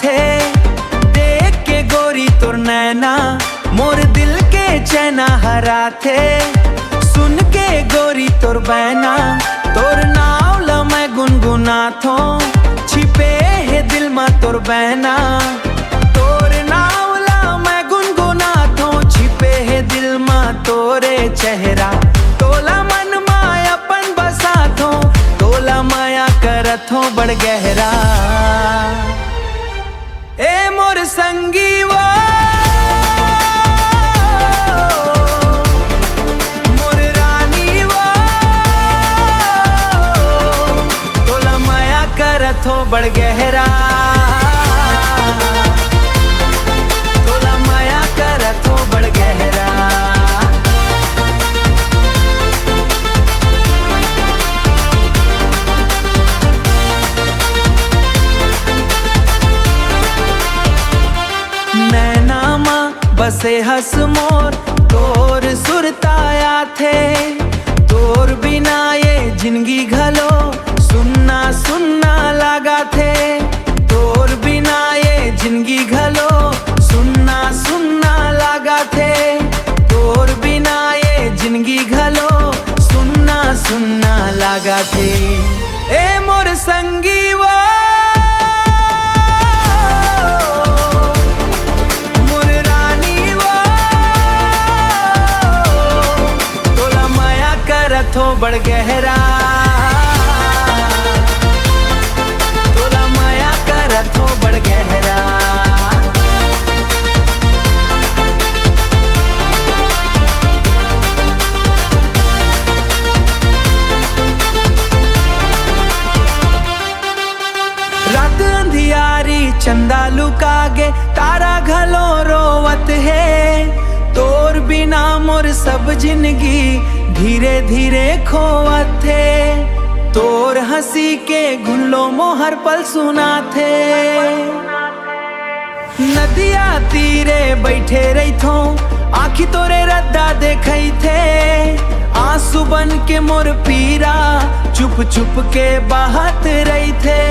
थे। देख के गोरी तोर नैना मोर दिल के चैना हरा थे। सुन के गोरी तोर बैना तोर नाव ला मैं गुनगुना थो। छिपे है दिल में तोर बैना तोर नाव ला मैं गुनगुना थो। छिपे है दिल में तोरे चेहरा तोला मन माया अपन बसा थो। तोला माया करत हो बड़ गहरा ए मोर संगी वो मोर रानी वो तोला माया करत हो बड़ गहरा। तोला माया करत हो बड़ गहरा। नैना माँ बसे हस मोर तोर सुरताया थे। तोर बिना ये जिंदगी घलो सुन्ना सुन्ना लगा थे। तोर बिना ये जिंदगी घलो सुन्ना सुन्ना लगा थे। तोर बिना ये जिंदगी घलो सुन्ना सुन्ना लगा थे ए मोर संगी वो थो बड़ गहरा। तोला माया करत हो बड़ गहरा। रात अंधियारी चंदा लुकागे तारा घलो रोवत है। तोर बिना मोर सब जिंदगी धीरे धीरे खोवत थे। तोर हंसी के गुल्लो मोहर पल सुना थे। नदिया तीरे बैठे रही थो आखी तोरे रद्दा देखई थे। आंसू बन के मोर पीरा चुप चुप के बहत रही थे।